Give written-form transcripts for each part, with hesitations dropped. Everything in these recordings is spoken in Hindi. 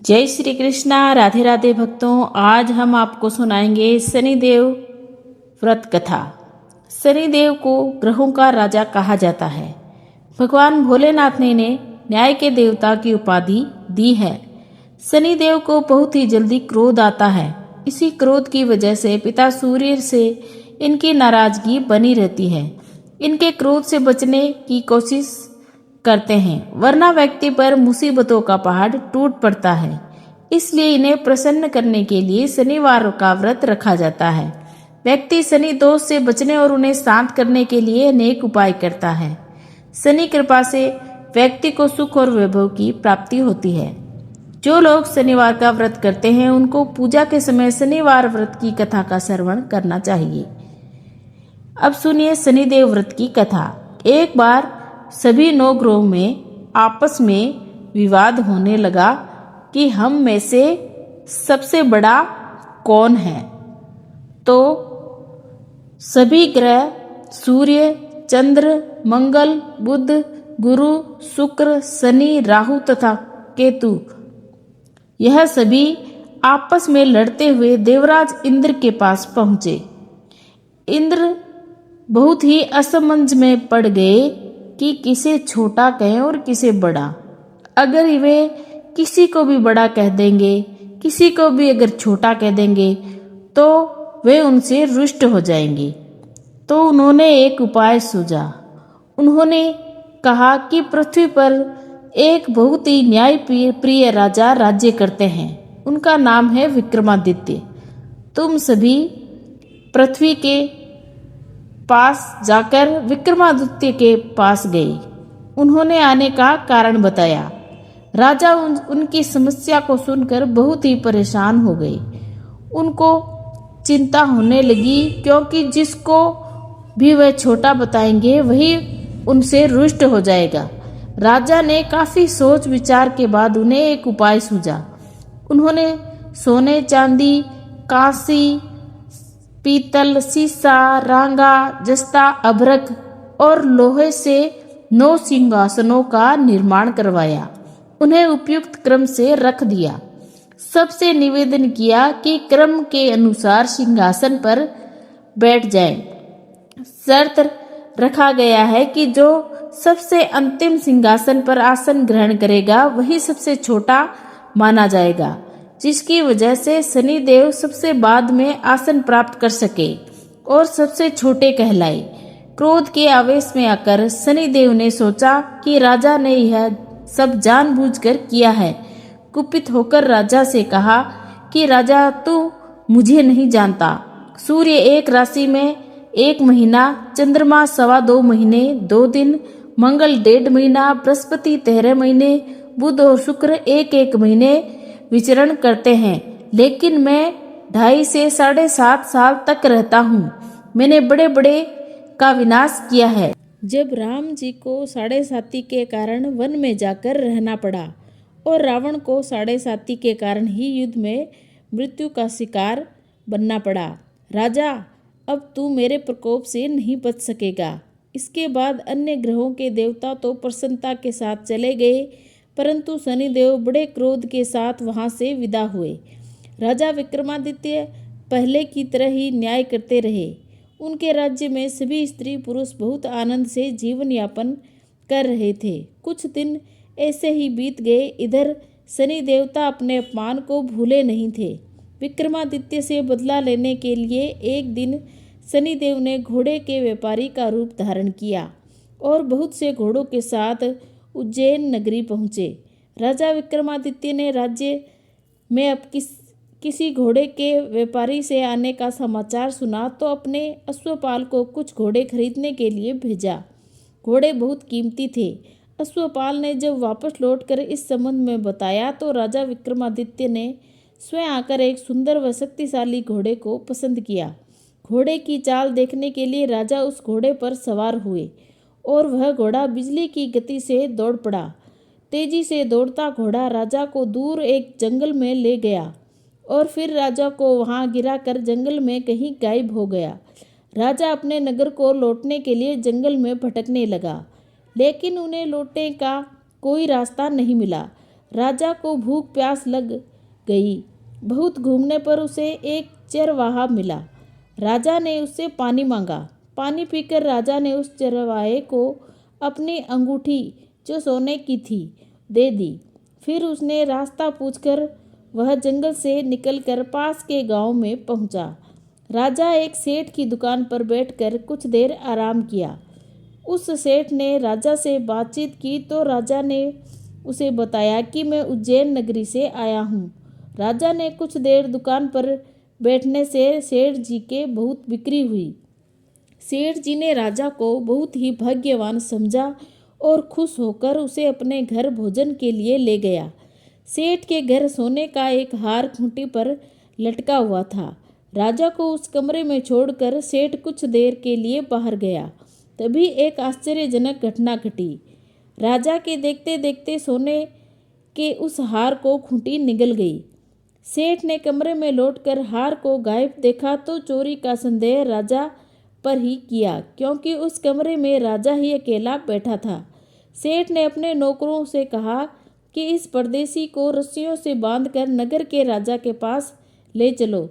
जय श्री कृष्णा। राधे राधे भक्तों। आज हम आपको सुनाएंगे शनिदेव व्रत कथा। शनिदेव को ग्रहों का राजा कहा जाता है। भगवान भोलेनाथ ने न्याय के देवता की उपाधि दी है। शनिदेव को बहुत ही जल्दी क्रोध आता है। इसी क्रोध की वजह से पिता सूर्य से इनकी नाराजगी बनी रहती है। इनके क्रोध से बचने की कोशिश करते हैं, वरना व्यक्ति पर मुसीबतों का पहाड़ टूट पड़ता है। इसलिए इन्हें प्रसन्न करने के लिए शनिवार का व्रत रखा जाता है। व्यक्ति शनि दोष से बचने और उन्हें शांत करने के लिए अनेक उपाय करता है। शनि कृपा से व्यक्ति को सुख और वैभव की प्राप्ति होती है। जो लोग शनिवार का व्रत करते हैं उनको पूजा के समय शनिवार व्रत की कथा का श्रवण करना चाहिए। अब सुनिए शनिदेव व्रत की कथा। एक बार सभी 9 ग्रहों में आपस में विवाद होने लगा कि हम में से सबसे बड़ा कौन है। तो सभी ग्रह सूर्य, चंद्र, मंगल, बुध, गुरु, शुक्र, शनि, राहु तथा केतु, यह सभी आपस में लड़ते हुए देवराज इंद्र के पास पहुंचे। इंद्र बहुत ही असमंजस में पड़ गए कि किसे छोटा कहें और किसे बड़ा। अगर वे किसी को भी बड़ा कह देंगे, किसी को भी अगर छोटा कह देंगे तो वे उनसे रुष्ट हो जाएंगे। तो उन्होंने एक उपाय सूझा। उन्होंने कहा कि पृथ्वी पर एक बहुत ही न्याय प्रिय राजा राज्य करते हैं। उनका नाम है विक्रमादित्य। तुम सभी पृथ्वी के पास जाकर विक्रमादित्य के पास गए। उन्होंने आने का कारण बताया। राजा उनकी समस्या को सुनकर बहुत ही परेशान हो गए। उनको चिंता होने लगी, क्योंकि जिसको भी वह छोटा बताएंगे वही उनसे रुष्ट हो जाएगा। राजा ने काफी सोच विचार के बाद उन्हें एक उपाय सूझा। उन्होंने सोने, चांदी, कांसी, पीतल, सीसा, रांगा, जस्ता, अभ्रक और लोहे से 9 सिंहासनों का निर्माण करवाया। उन्हें उपयुक्त क्रम से रख दिया। सबसे निवेदन किया कि क्रम के अनुसार सिंहासन पर बैठ जाएं। शर्त रखा गया है कि जो सबसे अंतिम सिंहासन पर आसन ग्रहण करेगा वही सबसे छोटा माना जाएगा, जिसकी वजह से शनिदेव सबसे बाद में आसन प्राप्त कर सके और सबसे छोटे कहलाए। क्रोध के आवेश में आकर शनिदेव ने सोचा कि राजा ने यह सब जानबूझकर किया है। कुपित होकर राजा से कहा कि राजा, तू मुझे नहीं जानता। सूर्य एक राशि में 1 महीना, चंद्रमा 2.25 महीने 2 दिन, मंगल 1.5 महीना, बृहस्पति 13 महीने, बुध और शुक्र 1-1 महीने विचरण करते हैं, लेकिन मैं 2.5 से 7.5 साल तक रहता हूँ। मैंने बड़े बड़े का विनाश किया है। जब राम जी को 7.5 के कारण वन में जाकर रहना पड़ा और रावण को 7.5 के कारण ही युद्ध में मृत्यु का शिकार बनना पड़ा। राजा, अब तू मेरे प्रकोप से नहीं बच सकेगा। इसके बाद अन्य ग्रहों के देवता तो प्रसन्नता के साथ चले गए, परंतु शनिदेव बड़े क्रोध के साथ वहां से विदा हुए। राजा विक्रमादित्य पहले की तरह ही न्याय करते रहे। उनके राज्य में सभी स्त्री पुरुष बहुत आनंद से जीवन यापन कर रहे थे। कुछ दिन ऐसे ही बीत गए। इधर शनि देवता अपने अपमान को भूले नहीं थे। विक्रमादित्य से बदला लेने के लिए एक दिन शनिदेव ने घोड़े के व्यापारी का रूप धारण किया और बहुत से घोड़ों के साथ उज्जैन नगरी पहुँचे। राजा विक्रमादित्य ने राज्य में अब किसी घोड़े के व्यापारी से आने का समाचार सुना तो अपने अश्वपाल को कुछ घोड़े खरीदने के लिए भेजा। घोड़े बहुत कीमती थे। अश्वपाल ने जब वापस लौटकर इस संबंध में बताया तो राजा विक्रमादित्य ने स्वयं आकर एक सुंदर व शक्तिशाली घोड़े को पसंद किया। घोड़े की चाल देखने के लिए राजा उस घोड़े पर सवार हुए और वह घोड़ा बिजली की गति से दौड़ पड़ा। तेजी से दौड़ता घोड़ा राजा को दूर एक जंगल में ले गया और फिर राजा को वहां गिराकर जंगल में कहीं गायब हो गया। राजा अपने नगर को लौटने के लिए जंगल में भटकने लगा, लेकिन उन्हें लौटने का कोई रास्ता नहीं मिला। राजा को भूख प्यास लग गई। बहुत घूमने पर उसे एक चरवाहा मिला। राजा ने उससे पानी मांगा। पानी पीकर राजा ने उस चरवाहे को अपनी अंगूठी, जो सोने की थी, दे दी। फिर उसने रास्ता पूछकर वह जंगल से निकलकर पास के गांव में पहुंचा। राजा एक सेठ की दुकान पर बैठकर कुछ देर आराम किया। उस सेठ ने राजा से बातचीत की तो राजा ने उसे बताया कि मैं उज्जैन नगरी से आया हूँ। राजा ने कुछ देर दुकान पर बैठने से सेठ जी के बहुत बिक्री हुई। सेठ जी ने राजा को बहुत ही भाग्यवान समझा और खुश होकर उसे अपने घर भोजन के लिए ले गया। सेठ के घर सोने का एक हार खूंटी पर लटका हुआ था। राजा को उस कमरे में छोड़कर सेठ कुछ देर के लिए बाहर गया। तभी एक आश्चर्यजनक घटना घटी। राजा के देखते देखते सोने के उस हार को खूंटी निगल गई। सेठ ने कमरे में लौटकर हार को गायब देखा तो चोरी का संदेह राजा पर ही किया, क्योंकि उस कमरे में राजा ही अकेला बैठा था। सेठ ने अपने नौकरों से कहा कि इस परदेसी को रस्सियों से बांधकर नगर के राजा के पास ले चलो।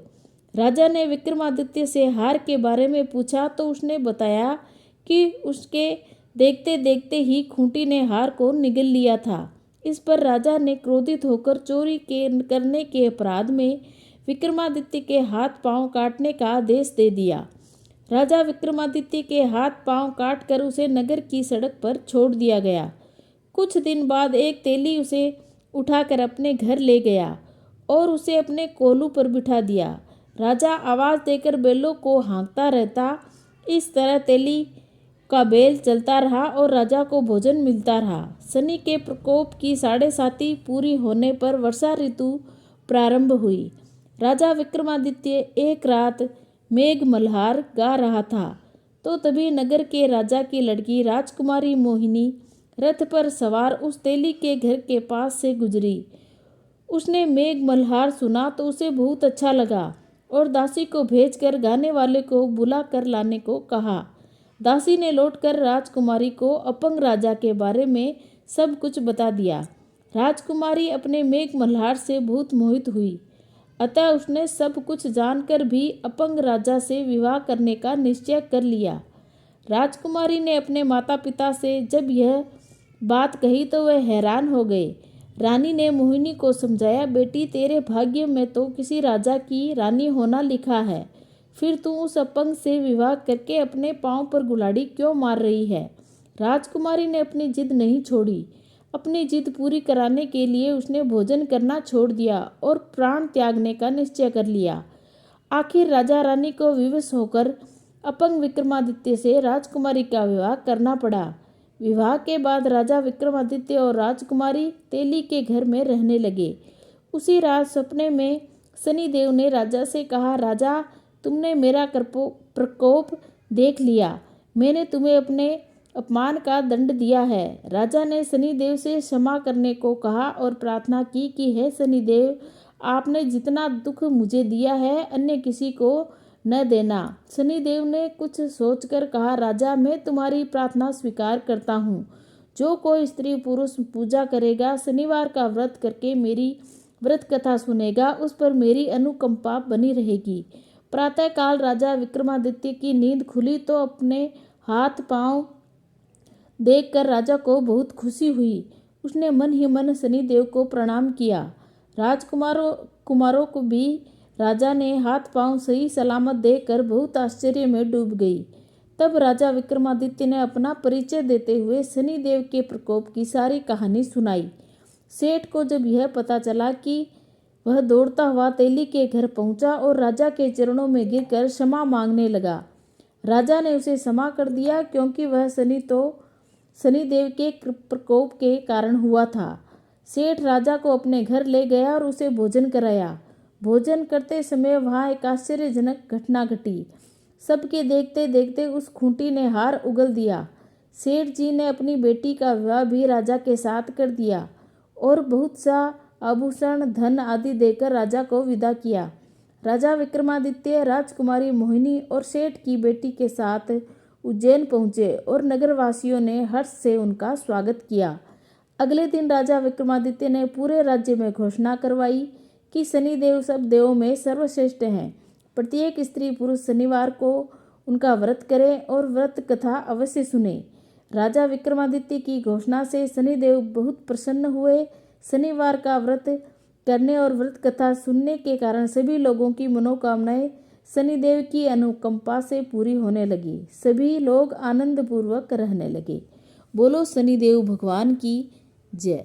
राजा ने विक्रमादित्य से हार के बारे में पूछा तो उसने बताया कि उसके देखते देखते ही खूंटी ने हार को निगल लिया था। इस पर राजा ने क्रोधित होकर चोरी करने के अपराध में विक्रमादित्य के हाथ पांव काटने का आदेश दे दिया। राजा विक्रमादित्य के हाथ पांव काटकर उसे नगर की सड़क पर छोड़ दिया गया। कुछ दिन बाद एक तेली उसे उठाकर अपने घर ले गया और उसे अपने कोलू पर बिठा दिया। राजा आवाज़ देकर बैलों को हाँकता रहता। इस तरह तेली का बेल चलता रहा और राजा को भोजन मिलता रहा। शनि के प्रकोप की 7.5 पूरी होने पर वर्षा ऋतु प्रारंभ हुई। राजा विक्रमादित्य एक रात मेघ मल्हार गा रहा था तो तभी नगर के राजा की लड़की राजकुमारी मोहिनी रथ पर सवार उस तेली के घर के पास से गुजरी। उसने मेघ मल्हार सुना तो उसे बहुत अच्छा लगा और दासी को भेजकर गाने वाले को बुला कर लाने को कहा। दासी ने लौटकर राजकुमारी को अपंग राजा के बारे में सब कुछ बता दिया। राजकुमारी अपने मेघ मल्हार से बहुत मोहित हुई, अतः उसने सब कुछ जानकर भी अपंग राजा से विवाह करने का निश्चय कर लिया। राजकुमारी ने अपने माता पिता से जब यह बात कही तो वह हैरान हो गए। रानी ने मोहिनी को समझाया, बेटी तेरे भाग्य में तो किसी राजा की रानी होना लिखा है, फिर तू उस अपंग से विवाह करके अपने पांव पर गुलाड़ी क्यों मार रही है। राजकुमारी ने अपनी जिद नहीं छोड़ी। अपनी जिद पूरी कराने के लिए उसने भोजन करना छोड़ दिया और प्राण त्यागने का निश्चय कर लिया। आखिर राजा रानी को विवश होकर अपंग विक्रमादित्य से राजकुमारी का विवाह करना पड़ा। विवाह के बाद राजा विक्रमादित्य और राजकुमारी तेली के घर में रहने लगे। उसी रात सपने में शनिदेव ने राजा से कहा, राजा तुमने मेरा प्रकोप देख लिया, मैंने तुम्हें अपने अपमान का दंड दिया है। राजा ने शनिदेव से क्षमा करने को कहा और प्रार्थना की कि हे शनिदेव, आपने जितना दुख मुझे दिया है अन्य किसी को न देना। शनिदेव ने कुछ सोचकर कहा, राजा मैं तुम्हारी प्रार्थना स्वीकार करता हूँ। जो कोई स्त्री पुरुष पूजा करेगा, शनिवार का व्रत करके मेरी व्रत कथा सुनेगा, उस पर मेरी अनुकंपा बनी रहेगी। प्रातःकाल राजा विक्रमादित्य की नींद खुली तो अपने हाथ पांव देखकर राजा को बहुत खुशी हुई। उसने मन ही मन शनिदेव को प्रणाम किया। कुमारों को भी राजा ने हाथ पांव सही सलामत देखकर बहुत आश्चर्य में डूब गई। तब राजा विक्रमादित्य ने अपना परिचय देते हुए शनिदेव के प्रकोप की सारी कहानी सुनाई। सेठ को जब यह पता चला कि वह दौड़ता हुआ तेली के घर पहुंचा और राजा के चरणों में गिरकर क्षमा मांगने लगा। राजा ने उसे क्षमा कर दिया, क्योंकि वह शनिदेव के प्रकोप के कारण हुआ था। सेठ राजा को अपने घर ले गया और उसे भोजन कराया। भोजन करते समय वहाँ एक आश्चर्यजनक घटना घटी। सबके देखते देखते उस खूंटी ने हार उगल दिया। सेठ जी ने अपनी बेटी का विवाह भी राजा के साथ कर दिया और बहुत सा आभूषण धन आदि देकर राजा को विदा किया। राजा विक्रमादित्य राजकुमारी मोहिनी और सेठ की बेटी के साथ उज्जैन पहुँचे और नगरवासियों ने हर्ष से उनका स्वागत किया। अगले दिन राजा विक्रमादित्य ने पूरे राज्य में घोषणा करवाई कि शनिदेव सब देवों में सर्वश्रेष्ठ हैं। प्रत्येक स्त्री पुरुष शनिवार को उनका व्रत करें और व्रत कथा अवश्य सुने। राजा विक्रमादित्य की घोषणा से शनिदेव बहुत प्रसन्न हुए। शनिवार का व्रत करने और व्रत कथा सुनने के कारण सभी लोगों की मनोकामनाएं शनिदेव की अनुकंपा से पूरी होने लगी। सभी लोग आनंद पूर्वक रहने लगे। बोलो शनिदेव भगवान की जय।